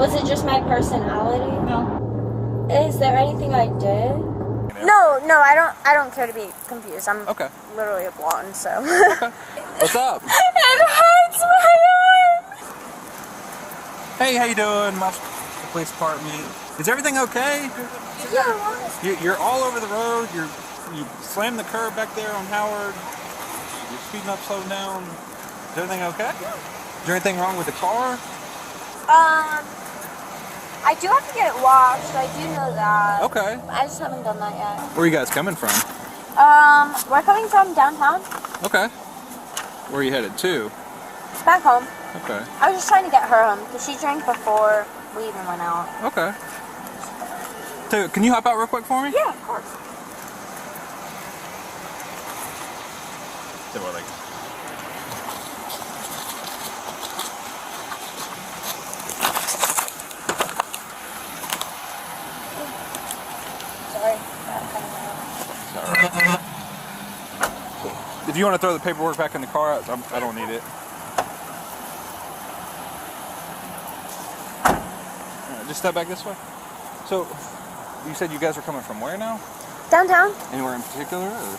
Was it just my personality? No. Is there anything I did? No, I don't care to be confused. I'm literally a blonde, so. Okay. What's up? It hurts my arm. Hey, how you doing? The police department. Is everything okay? Yeah. You're all over the road. You slammed the curb back there on Howard. You're speeding up, slowing down. Is everything okay? Is there anything wrong with the car? I do have to get it washed. I do know that. Okay. I just haven't done that yet. Where are you guys coming from? We're coming from downtown. Okay. Where are you headed to? It's back home. Okay. I was just trying to get her home because she drank before we even went out. Okay. So, can you hop out real quick for me? Yeah, of course. So what, like? Sorry. If you want to throw the paperwork back in the car, I don't need it. Alright, just step back this way. So, you said you guys are coming from where now? Downtown. Anywhere in particular? Or?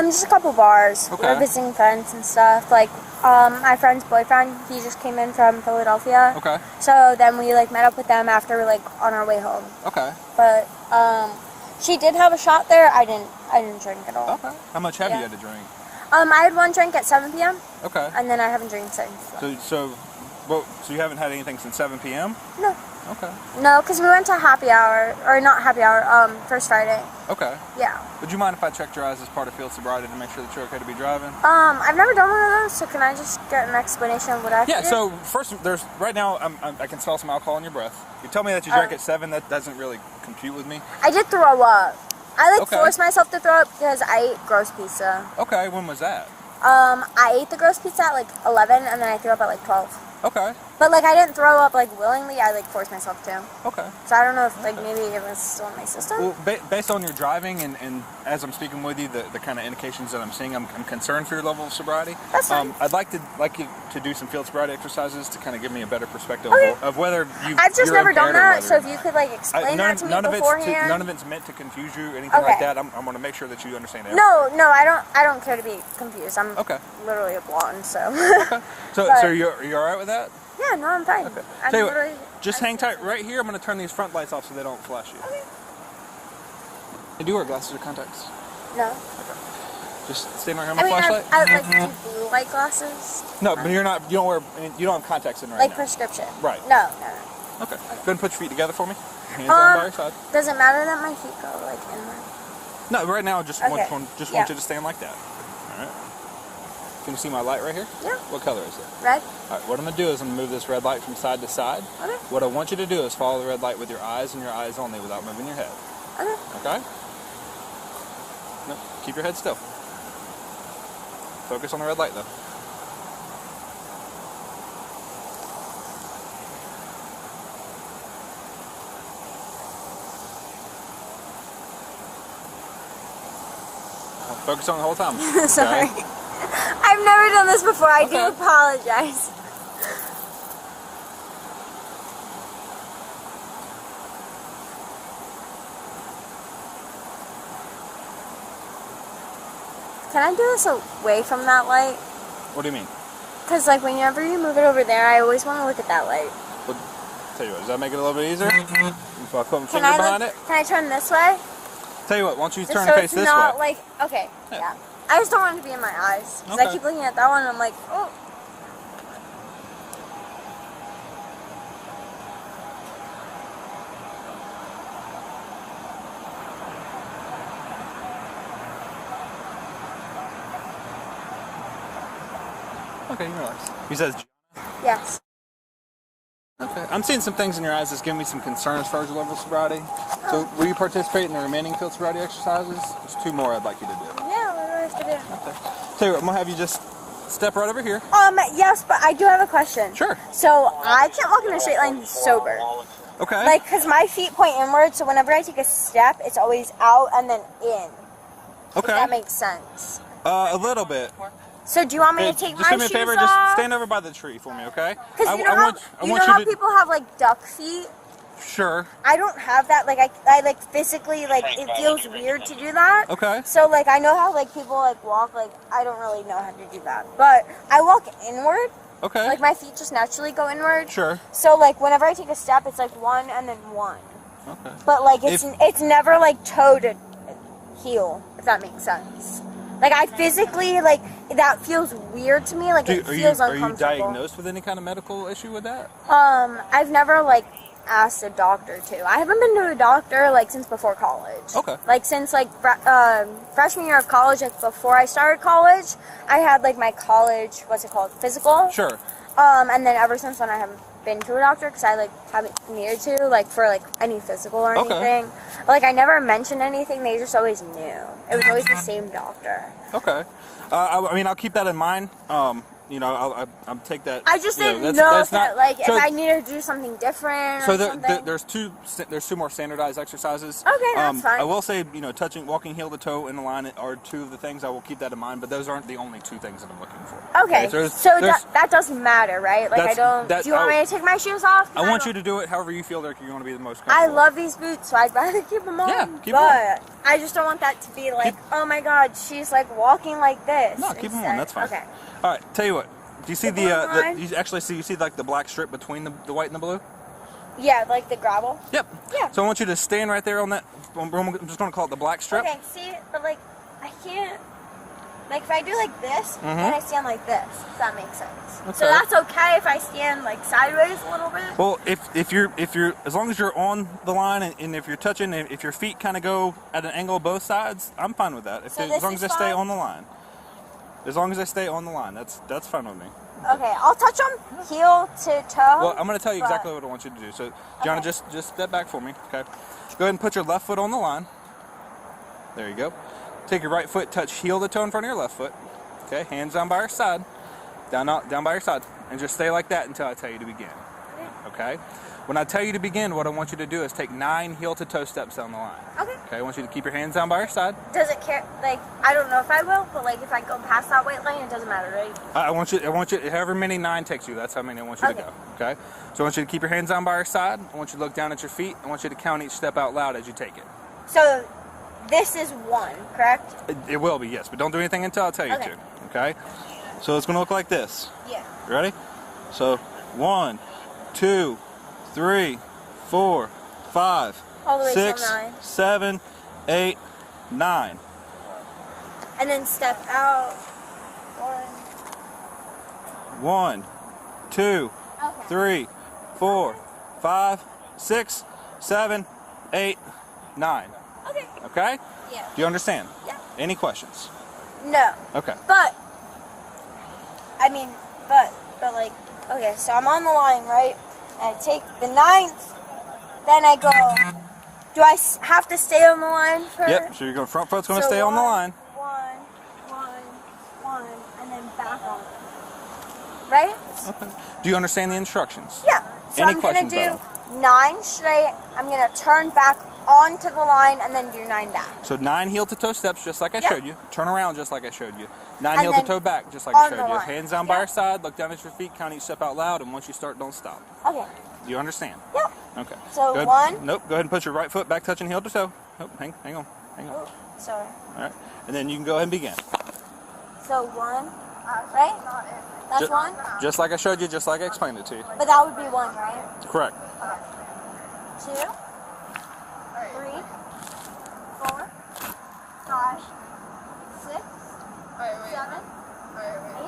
Just a couple bars. Okay. We're visiting friends and stuff. Like, my friend's boyfriend, he just came in from Philadelphia. Okay. So then we met up with them after on our way home. Okay. But she did have a shot there. I didn't drink at all. Okay. How much have you had to drink? I had one drink at 7 p.m. Okay. And then I haven't drank since. So you haven't had anything since 7 p.m.? No. Okay. No, because we went to happy hour, or not happy hour, First Friday. Okay. Yeah. Would you mind if I checked your eyes as part of field sobriety to make sure that you're okay to be driving? I've never done one of those, so can I just get an explanation of what I have to do? So first, right now I can smell some alcohol in your breath. You tell me that you drank at 7. That doesn't really compute with me. I did throw up. I forced myself to throw up because I ate gross pizza. Okay. When was that? I ate the gross pizza at 11, and then I threw up at 12. Okay. But I didn't throw up willingly. I forced myself to. Okay. So I don't know if maybe it was still in my system. Well, based on your driving and as I'm speaking with you, the kind of indications that I'm seeing, I'm concerned for your level of sobriety. That's fine. I'd like you to do some field sobriety exercises to kind of give me a better perspective of whether you. I've just never done that, so if you could explain that to me beforehand. None of it's meant to confuse you or anything like that. I'm going to make sure that you understand everything. No, I don't care to be confused. I'm literally a blonde, so. Okay. So you're all right with that? Yeah, no, I'm fine. Okay. Tell you what, just hang tight right here. I'm going to turn these front lights off so they don't flash you. Okay. You do wear glasses or contacts? No. Okay. Just stay right here on my flashlight. I do blue light glasses. No, but you don't have contacts in right now. Prescription. Right. No. Okay. Go ahead and put your feet together for me. Hands down by your side. Does it matter that my feet go inward? No, right now I just want you to stand like that. All right. Can you see my light right here? Yeah. What color is it? Red. All right, what I'm going to do is I'm going to move this red light from side to side. Okay. What I want you to do is follow the red light with your eyes and your eyes only without moving your head. Okay. Okay? No, keep your head still. Focus on the red light, though. Focus on it the whole time. Sorry. Okay? I've never done this before. I do apologize. Can I do this away from that light? What do you mean? Because whenever you move it over there, I always want to look at that light. Well, tell you what, does that make it a little bit easier? If I put my finger behind it? Can I turn this way? Tell you what, why don't you turn and face this way? Okay, yeah. I just don't want it to be in my eyes. Because I keep looking at that one and I'm like, oh. Okay, you relax. He says, Yes. okay. I'm seeing some things in your eyes that's giving me some concern as far as your level of sobriety. So, will you participate in the remaining field sobriety exercises? There's 2 more I'd like you to do. Yeah, what do I have to do? Okay. Tell you what, I'm going to have you just step right over here. Yes, but I do have a question. Sure. So, I can't walk in a straight line sober. Okay. Because my feet point inward, so whenever I take a step, it's always out and then in. Okay. If that makes sense. A little bit. So do you want me Hey, to take just my do me a shoes favor. off? Just stand over by the tree for me, okay? Because you know want how you to. people have like duck feet? Sure. I don't have that. Like I like physically like it feels weird to do that. Okay. So like I know how like people like walk. Like I don't really know how to do that, but I walk inward. Okay. Like my feet just naturally go inward. Sure. So like whenever I take a step, it's like one and then one. Okay. But like it's never like toe to heel, if that makes sense. Like I physically like that feels weird to me. Like it feels uncomfortable. Are you diagnosed with any kind of medical issue with that? I've never like asked a doctor to. I haven't been to a doctor like since before college. Okay. Like since like freshman year of college, like before I started college, I had like my college, what's it called, physical. Sure. And then ever since then I haven't been to a doctor because I like haven't needed to like for like any physical or anything. Like I never mentioned anything. They just always knew. It was always the same doctor. Okay. I mean, I'll keep that in mind. You know, I'll take that. I just didn't know that's that, not, like, so, if I needed to do something different so or something. there's two more standardized exercises. Okay, that's fine. I will say, you know, walking heel to toe in the line are two of the things I will keep that in mind, but those aren't the only two things that I'm looking for. Okay, so that doesn't matter, right? Like, do you want me to take my shoes off? I want you to do it however you feel like you're going to be the most I comfortable. love these boots, so I'd rather keep them on. Yeah, keep but them on. I just don't want that to be like, oh my god, she's like walking like this. No, keep them on. That's fine. Okay. All right. Tell you what. Do you see blue line? you see like the black strip between the white and the blue? Yeah, like the gravel. Yep. Yeah. So I want you to stand right there on that. I'm just going to call it the black strip. Okay. See, but like I can't. Like if I do like this, then I stand like this. If that makes sense. Okay. So that's okay if I stand like sideways a little bit. Well, if you're as long as you're on the line and if you're touching, if your feet kind of go at an angle both sides, I'm fine with that. As long as they stay on the line. As long as they stay on the line, that's fine with me. Okay, I'll touch them heel to toe. Well, I'm going to tell you exactly what I want you to do. So, Gianna, just step back for me, okay? Go ahead and put your left foot on the line. There you go. Take your right foot, touch heel to toe in front of your left foot. Okay, hands down by your side. Down by your side. And just stay like that until I tell you to begin. Okay? When I tell you to begin, what I want you to do is take 9 heel to toe steps down the line. Okay. Okay, I want you to keep your hands down by your side. Does it care? Like, I don't know if I will, but like if I go past that weight line, it doesn't matter, right? I want you, however many 9 takes you, that's how many I want you to go. Okay? So I want you to keep your hands down by your side. I want you to look down at your feet. I want you to count each step out loud as you take it. So this is 1, correct? It will be, yes, but don't do anything until I tell you to. Okay? So it's going to look like this. Yeah. You ready? So 1, 2, 3, 4, 5, All the way till 6, 9. 7, 8, 9. And then step out. 1, 2, 3, 4, 5, 6, 7, 8, 9. Okay. Okay? Yeah. Do you understand? Yeah. Any questions? No. Okay. But like, okay, so I'm on the line, right? I take the 9th, then I go. Do I have to stay on the line for? Yep. So you're going front foot's going to stay on the line. 1, and then back on. Right? Okay. Do you understand the instructions? Yeah. So Any I'm gonna questions do about 9 straight. I'm gonna turn back onto the line and then do 9 back. So 9 heel to toe steps, just like I showed you. Turn around, just like I showed you. 9 And heel to then toe back, just like I on showed the you. line. Hands down by your side. Look down at your feet. Count each step out loud. And once you start, don't stop. Okay. Do you understand? Yep. Okay. So go ahead. 1. Nope. Go ahead and put your right foot back touching heel to toe. Oh, hang on. Oh, sorry. All right. And then you can go ahead and begin. So 1, right? That's 1. Just like I showed you, just like I explained it to you. But that would be 1, right? Correct. 2, 3, 4, 5, 6, 7, 8,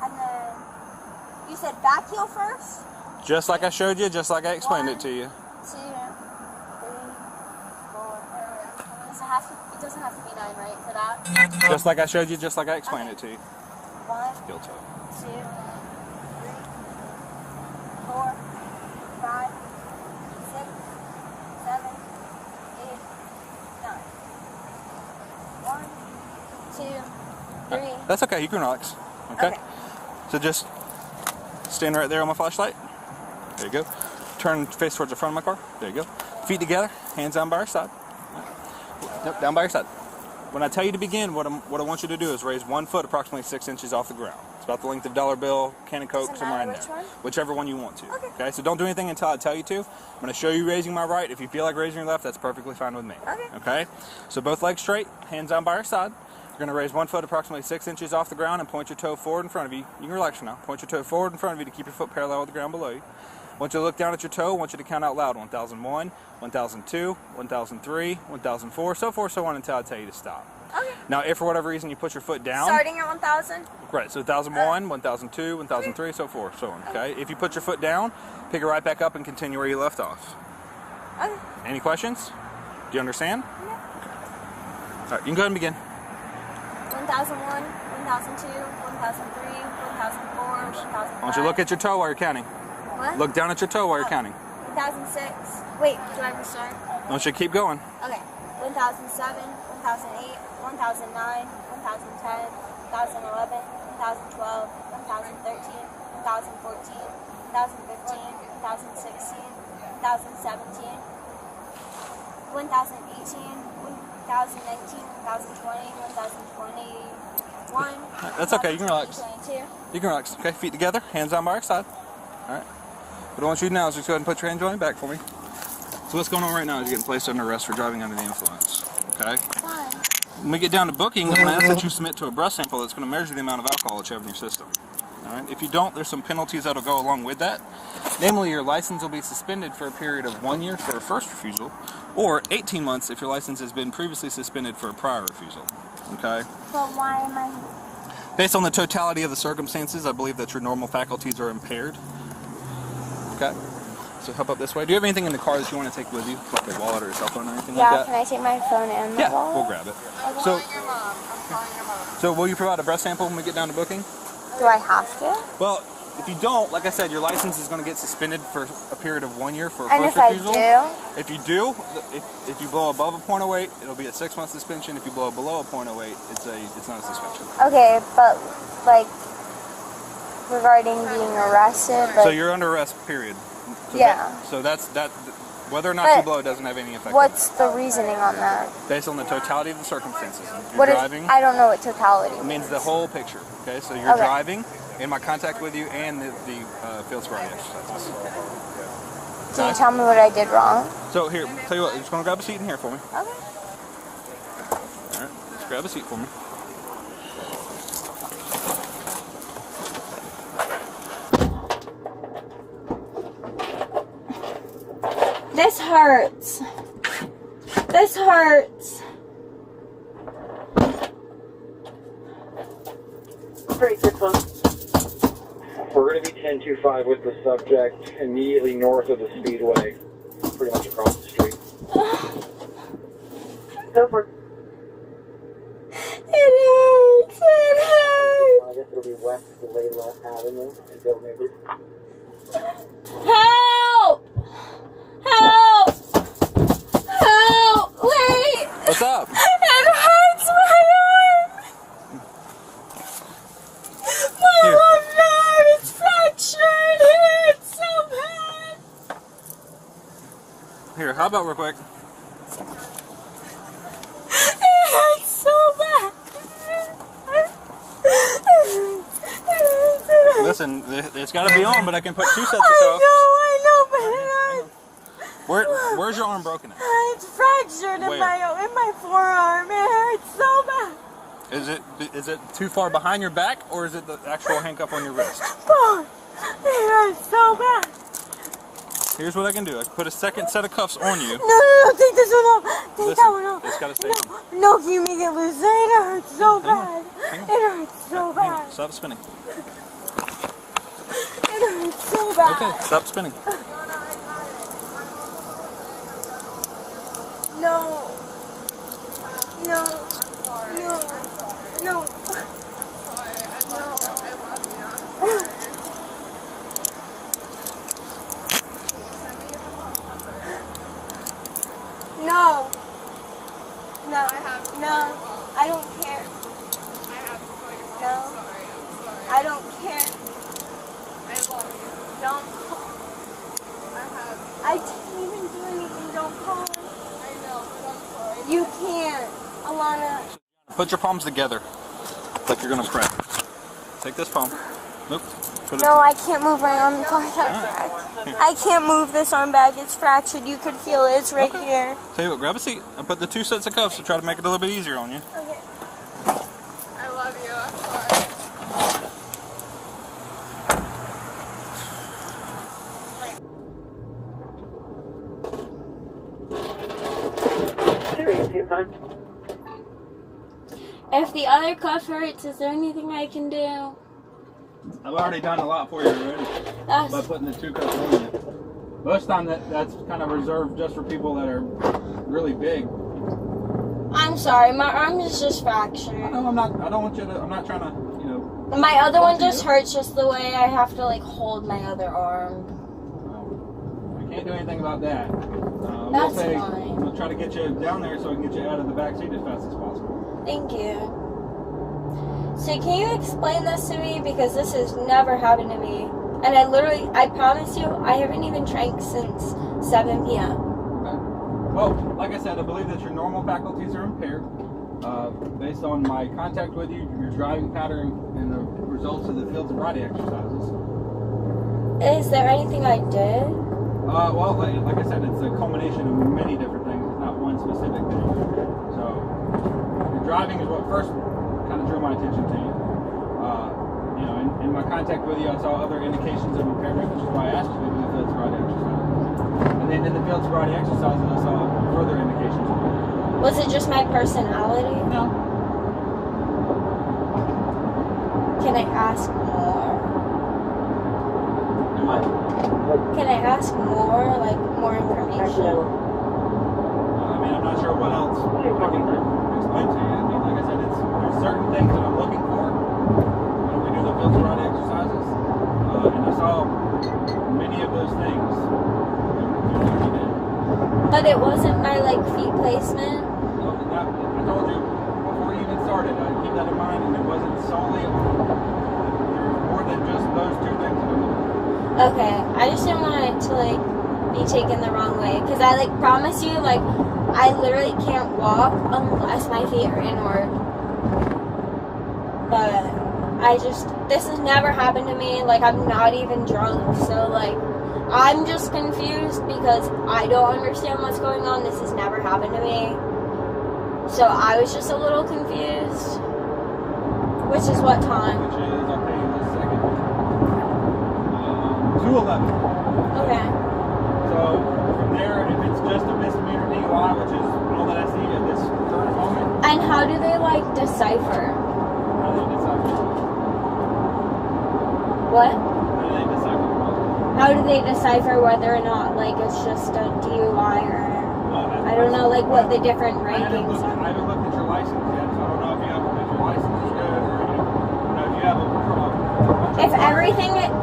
and then you said back heel first? Just like I showed you, just like I explained it to you. 2, 3, 4. It doesn't have to be 9, right, for that? Just like I showed you, just like I explained it to you. 1, Heel toe. 2, 3, 4, 5, 6, 7, 8, 9. 1, 2, 3. That's okay. You can relax. Okay? So just stand right there on my flashlight. There you go. Turn face towards the front of my car. There you go. Feet together. Hands down by your side. Nope, down by your side. when I tell you to begin, what I want you to do is raise 1 foot approximately 6 inches off the ground. It's about the length of dollar bill, can of Coke, somewhere in there. Which one? Whichever one you want to. Okay, so don't do anything until I tell you to. I'm going to show you raising my right. If you feel like raising your left, that's perfectly fine with me. Okay? So both legs straight, hands down by your side. You're going to raise 1 foot approximately 6 inches off the ground and point your toe forward in front of you. You can relax for now. Point your toe forward in front of you to keep your foot parallel with the ground below you. I want you to look down at your toe. I want you to count out loud. 1001, 1002, 1003, 1004, so forth, so on until I tell you to stop. Okay. Now, if for whatever reason you put your foot down. Starting at 1,000? Right, so 1001, 1002, 1003, so forth, so on. Okay? If you put your foot down, pick it right back up and continue where you left off. Okay. Any questions? Do you understand? Yeah. Okay. All right, you can go ahead and begin. 1001, 1002, 1003, 1004, 1005. I want you to look at your toe while you're counting. What? Look down at your toe while you're counting. 1006. Wait, do I restart? I want you to keep going. Okay. 1007, 1008, 1009, 1010, 2011, 2012, 2013, 2014, 2015, 2016, 2017, 1018, 2019, 2020, 2021. That's okay, you can relax. 2022. You can relax. Okay, feet together, hands on by your side. All right. What I want you to do now is just go ahead and put your hand joint back for me. So what's going on right now is you're getting placed under arrest for driving under the influence. Okay? Fine. When we get down to booking, I'm going to ask that you submit to a breath sample that's going to measure the amount of alcohol that you have in your system. All right? If you don't, there's some penalties that will go along with that. Namely, your license will be suspended for a period of 1 year for a first refusal, or 18 months if your license has been previously suspended for a prior refusal. Okay? But why am I... Based on the totality of the circumstances, I believe that your normal faculties are impaired. Okay? So help up this way. Do you have anything in the car that you want to take with you? Like a wallet or a cell phone or anything like that? Yeah, can I take my phone and my wallet? We'll grab it. Okay. So, I'm calling your mom. so will you provide a breath sample when we get down to booking? Do I have to? Well, if you don't, like I said, your license is going to get suspended for a period of 1 year for a And first if I refusal. do? If you do, if you blow above a .08, it'll be a 6-month suspension. If you blow below a .08, it's not a suspension. Okay, but like regarding being arrested, like, So you're under arrest, period. So yeah. That's whether or not But you blow doesn't have any effect. What's the reasoning on that? Based on the totality of the circumstances. You're What is? driving. I don't know what totality It means. means the whole picture. Okay, so you're driving, in my contact with you, and the field sobriety exercises. Can you tell me what I did wrong? So here, tell you what, you're just gonna grab a seat in here for me. Okay. All right, just grab a seat for me. This hurts. This hurts. Pretty good one. We're going to be 1025 with the subject immediately north of the speedway, pretty much across the street. Go for it. It hurts. It hurts. I guess it'll be west of Layla Avenue and Bill Neighbors. Help! Help! Help! Wait! What's up? It hurts my arm! My left arm is fractured! It hurts so bad! Here, how about real quick? It hurts so bad! Listen, it's got to be on, but I can put 2 sets of I cuffs. know, but it hurts! Where's your arm broken at? It's fractured in Where? my forearm. It hurts so bad. Is it too far behind your back, or is it the actual handcuff on your wrist? Oh, it hurts so bad. Here's what I can do. I can put a second set of cuffs on you. No, take this one off. Take Listen, that one off. it's gotta stay on. No, can you make it loose? It hurts so bad. Hang on. It hurts so Hang on, bad. stop spinning. It hurts so bad. Okay, stop spinning. No. No. No. No. No. No. No. I don't care. No. I don't care. Don't. I didn't even do anything. Don't call. You can't. Alana. Put your palms together, like you're gonna pray. Take this palm. Nope. Put it. No, I can't move my arm. I can't move this arm back. It's fractured. You could feel it. It's right here. Tell you what, grab a seat and put the 2 sets of cuffs to try to make it a little bit easier on you. Okay. I love you. I'm sorry. If the other cuff hurts, is there anything I can do? I've already done a lot for you already by putting the 2 cuffs on you. Most time that's kind of reserved just for people that are really big. I'm sorry, my arm is just fractured. No, I'm not. I don't want you to. I'm not trying to. You know. My other one just hurts just the way I have to like hold my other arm. I can't do anything about that. That's fine. We'll try to get you down there so we can get you out of the back seat as fast as possible. Thank you. So can you explain this to me? Because this has never happened to me. And I promise you, I haven't even drank since 7 p.m. Okay. Well, like I said, I believe that your normal faculties are impaired. Based on my contact with you, your driving pattern, and the results of the field sobriety exercises. Is there anything I did? Well, like I said, it's a culmination of many different things. It's not one specific thing. So, your driving is what first kind of drew my attention to you. You know, in my contact with you, I saw other indications of impairment, which is why I asked you to do the field sobriety exercises. And then in the field sobriety exercises, I saw further indications of it. Was it just my personality? No. Can I ask more? Do what? Can I ask more, like more information? I mean, I'm not sure what else I can explain to you. I mean, like I said, there's certain things that I'm looking for when we do the field sobriety exercises, and I saw many of those things. But it wasn't my like feet placement. No, I told you before you even started. I keep that in mind, and it wasn't solely. There's more than just those 2 things. Okay, I just didn't want it to like be taken the wrong way, because I like promise you, like I literally can't walk unless my feet are inward. But this has never happened to me. Like I'm not even drunk, so like I'm just confused because I don't understand what's going on. This has never happened to me, so I was just a little confused. Which is what time? Which is, I'll tell you in a second. 2:11. Okay. So from there, if it's just a misdemeanor DUI, which is all that I see at this current moment. And how do they like decipher? How do they decipher? What? How do they decipher? How do they decipher whether or not like it's just a DUI or I don't know like what the different rankings are? I haven't looked at your license yet, so I don't know if your license is good or if you have a If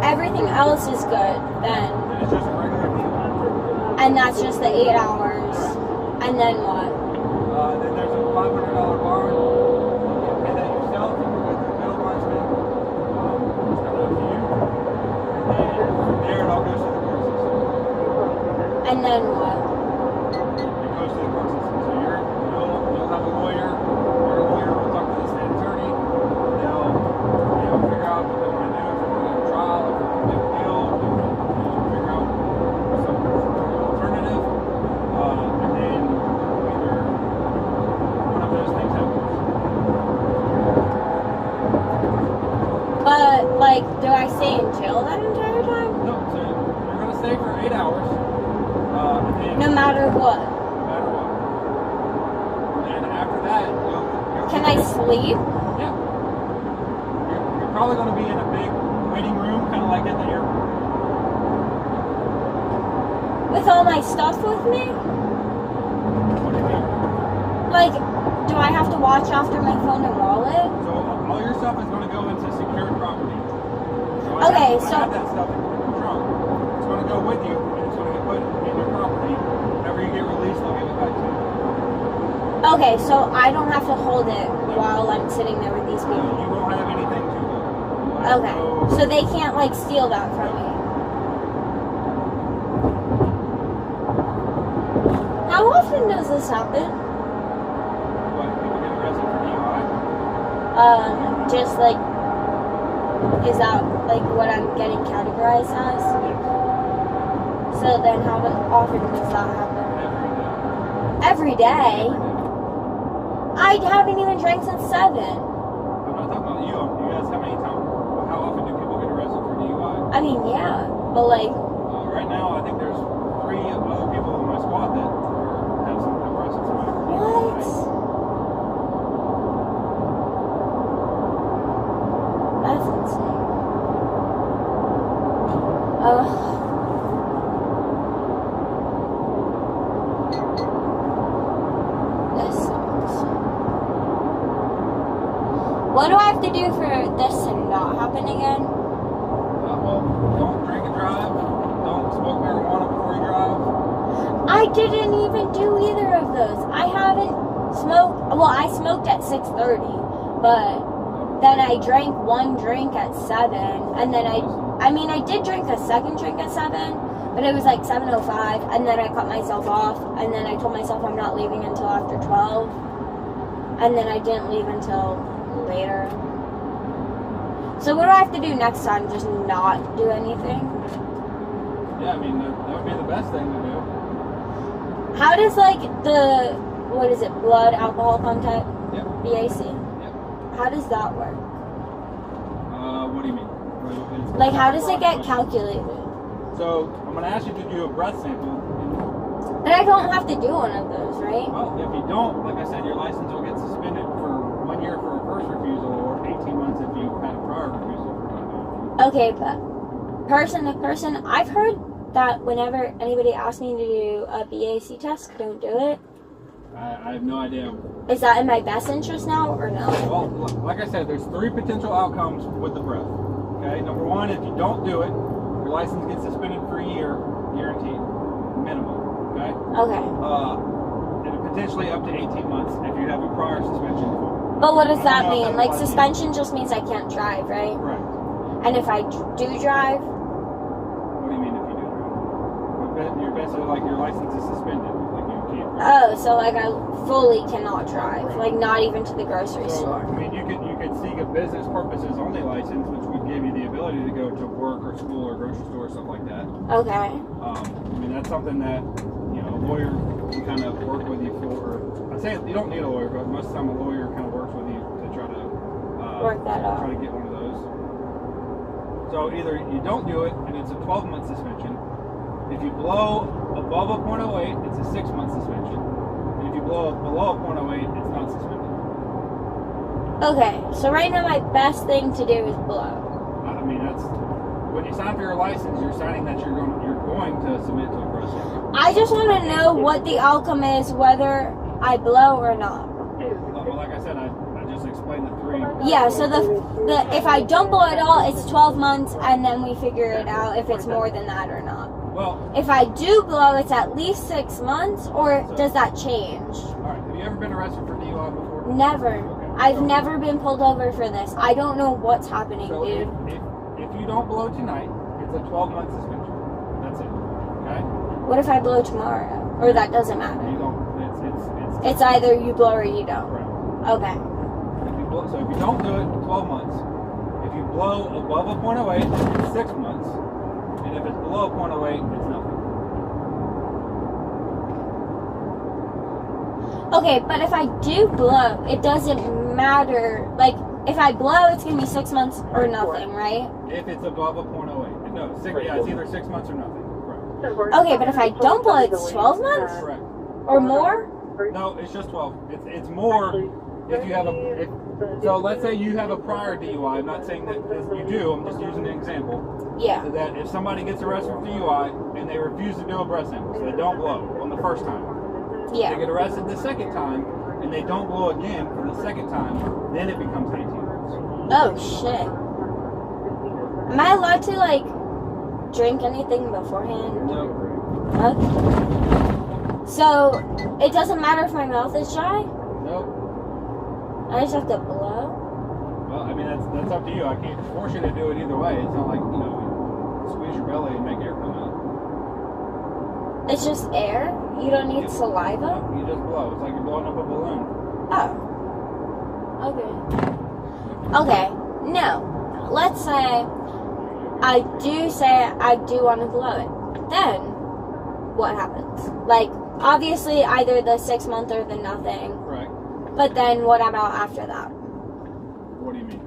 everything else is good, then it's just a regular DUI. and that's just the 8 hours, and then what? Then there's a $500 bond. You can pay that yourself. You can go through the bail bondsman. It's kind of up to you. And from there, it all goes to the court system. And then what? It goes to the court system. So you'll have a lawyer. Your lawyer will talk to the state attorney. They'll figure out what they want to do. If they want to go to trial, if they want to make a deal, if they want to figure out some alternative. And then either one of those things happens. But like, do I stay in jail that entire time? No, so you're going to stay for 8 hours. And then, No matter what. no matter what. And after that, you'll Can I sleep? Yeah. You're probably going to be in a big waiting room, kind of like at the airport. With all my stuff with me? What do you mean? Like, do I have to watch after my phone and wallet? So all your stuff is going to go into secured property. So Okay, I have that stuff in your trunk. It's going to go with you, and it's going to get put in your property. Whenever you get released, they'll give it back to you. Okay, so I don't have to hold it while I'm sitting there with these You people. won't have anything to hold. Okay, so they can't like steal that from me. How often does this happen? What, people get arrested for DUI? Just like, is that like what I'm getting categorized as? So then how often does that happen? Every day? I haven't even drank since 7. I'm not talking about you. You guys, how often do people get arrested for DUI? I mean, yeah, but like... right now, I think there's 3 other people in my squad that have some arrested. What? That's insane. This sucks. What do I have to do for this to not happen again? Well, don't drink and drive. Don't smoke marijuana before you drive. I didn't even do either of those. I haven't smoked. Well, I smoked at 6:30, but then I drank 1 drink at 7, and then I did drink a second drink at 7, but it was like 7:05, and then I cut myself off, and then I told myself I'm not leaving until after 12, and then I didn't leave until later. So what do I have to do next time? Just not do anything? Yeah, I mean, that would be the best thing to do. How does like the, what is it, blood alcohol content? Yep. BAC? Yep. How does that work? What do you mean? Like, how does it get calculated? So, I'm going to ask you to do a breath sample. But I don't have to do one of those, right? Well, if you don't, like I said, your license will get suspended for 1 year for a first refusal, or 18 months if you had a prior refusal for not doing it. Okay, but person to person, I've heard that whenever anybody asks me to do a BAC test, don't do it. I have no idea. Is that in my best interest now, or no? Well, like I said, there's 3 potential outcomes with the breath. Okay, number 1, if you don't do it, your license gets suspended for a year, guaranteed, minimum. Okay. Okay. And potentially up to 18 months if you have a prior suspension. But what does that mean? Like, suspension just means I can't drive, right? Correct. And if I do drive? What do you mean if you do drive? You're basically like your license is suspended. Like you can't. Oh, so like I fully cannot drive, like not even to the grocery store. I mean, you could seek a business purposes only license, which would give you the ability to go to work or school or grocery store or stuff like that. Okay. I mean, that's something that a lawyer can kind of work with you for. I'd say you don't need a lawyer, but most of the time a lawyer kind of works with you to try to work that out. Try to get one of those. So either you don't do it and it's a 12-month suspension. If you blow above a .08, it's a 6-month suspension. And if you blow below a .08, it's not suspended. Okay, so right now my best thing to do is blow. I mean, that's when you sign for your license, you're signing that you're going to submit to a process. I just want to know what the outcome is, whether I blow or not. Well, like I said, I just explained the 3. Yeah, so the if I don't blow at all, it's 12 months, and then we figure it out if it's more than that or not. Well, if I do blow, it's at least 6 months, or does that change? All right. Have you ever been arrested for DUI before? Never. Okay. I've never been pulled over for this. I don't know what's happening, So dude. if you don't blow tonight, it's a 12-month suspension. That's it. Okay? What if I blow tomorrow? Or that doesn't matter? You don't. It's either you blow or you don't. Right. Okay. So if you don't do it, 12 months. If you blow above a .08, it's 6 months. And if it's below a .08, it's nothing. Okay, but if I do blow, it doesn't matter. Like, if I blow, it's going to be 6 months or nothing, right? If it's above a .08. No, it's either 6 months or nothing. Right. Okay, but if I don't blow, it's 12 months? Correct. Or more? No, it's just 12. It's more if you have so let's say you have a prior DUI. I'm not saying that you do. I'm just using an example. Yeah. So that if somebody gets arrested for DUI and they refuse to do a breath sample, so they don't blow on the first time. Yeah. They get arrested the second time and they don't blow again for the second time, then it becomes 18 months. Oh shit. Am I allowed to like drink anything beforehand? No. Okay. So it doesn't matter if my mouth is dry? Nope. I just have to blow? Well, I mean that's up to you. I can't force you to do it either way. It's not like, you squeeze your belly and make air come out. It's just air? You don't need saliva? You just blow. It's like you're blowing up a balloon. Oh. Okay. Okay, no. Let's say I do want to blow it. Then, what happens? Like, obviously, either the 6 month or the nothing. Right. But then, what about after that? What do you mean?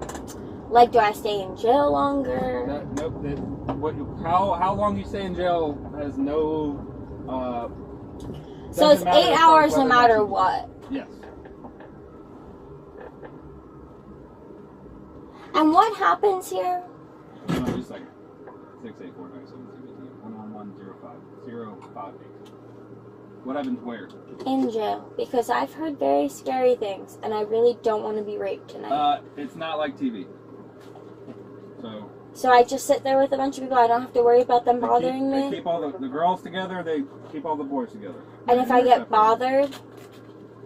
Like, do I stay in jail longer? Nope. How long you stay in jail has no. So it's 8 hours no matter what. Yes. And what happens here? No, just a second. 684971105 What happens where? In jail. Because I've heard very scary things, and I really don't want to be raped tonight. It's not like TV. So I just sit there with a bunch of people. I don't have to worry about them bothering me. They keep all the girls together. They keep all the boys together. And if I get bothered?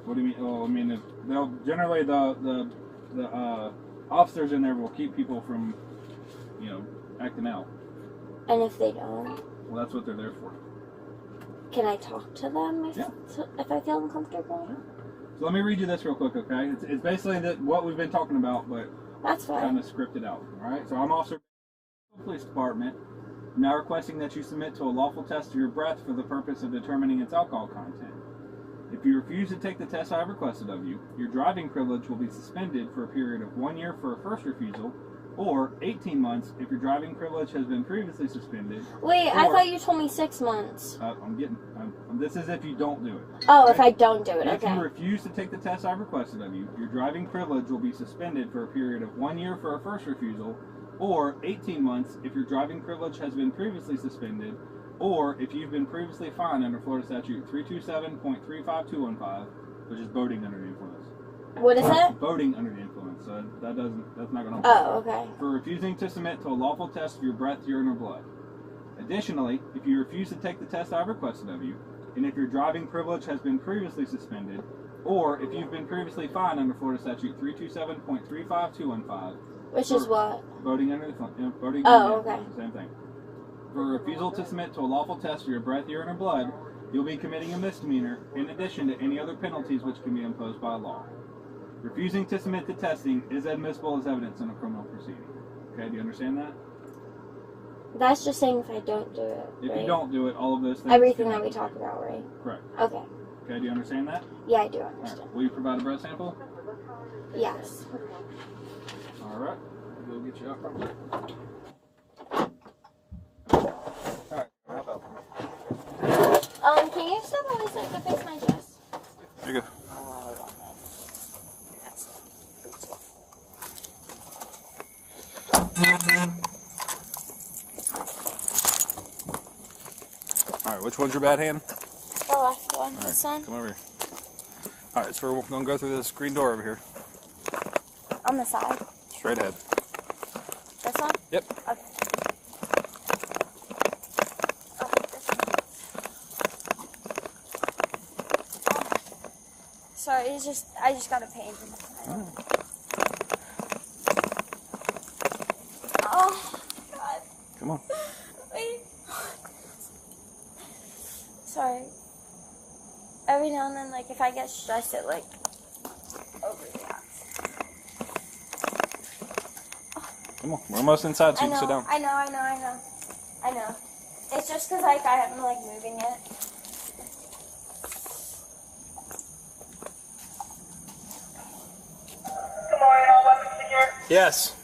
What do you mean? Oh, I mean, they'll generally the officers in there will keep people from, acting out. And if they don't? Well, that's what they're there for. Can I talk to them if I feel uncomfortable? Yeah. So let me read you this real quick, okay? It's basically what we've been talking about, but that's fine. Kind of scripted out. All right. So I'm Officer Police Department. I'm now requesting that you submit to a lawful test of your breath for the purpose of determining its alcohol content. If you refuse to take the test I have requested of you, your driving privilege will be suspended for a period of 1 year for a first refusal, or 18 months if your driving privilege has been previously suspended. Wait, I thought you told me 6 months. This is if you don't do it. Oh, if I don't do it, okay. If you refuse to take the test I've requested of you, your driving privilege will be suspended for a period of 1 year for a first refusal, or 18 months if your driving privilege has been previously suspended, or if you've been previously fined under Florida Statute 327.35215, which is boating under the influence. What is it? Boating under the influence. So that's not going to. Oh, okay. For refusing to submit to a lawful test of your breath, urine, or blood. Additionally, if you refuse to take the test I've requested of you, and if your driving privilege has been previously suspended, or if you've been previously fined under Florida Statute 327.35215. Which is what? Voting under the voting. Oh, okay. Same thing. For refusal to submit to a lawful test for your breath, urine, or blood, you'll be committing a misdemeanor in addition to any other penalties which can be imposed by law. Refusing to submit to testing is admissible as evidence in a criminal proceeding. Okay, do you understand that? That's just saying if I don't do it. If you don't do it, all of those things. Everything that we talked about, right? Correct. Okay. Okay, do you understand that? Yeah, I do understand. Right. Will you provide a breath sample? Yes. All right. We'll get you up real quick. All right. How about? Can you step away so I can fix my dress? There you go. All right, which one's your bad hand? The left one. All right, This one? come over here. All right, so we're going to go through this green door over here. On the side. Straight ahead. This one? Yep. Okay. This one. Sorry, I just got a pain. Oh, God. Come on. Wait. Sorry. Every now and then, like, if I get stressed, it, like, overreacts. Come on. We're almost inside, so you can sit down. I know. It's just because, like, I haven't, like, moving it. Good morning, all weapons secure. Yes.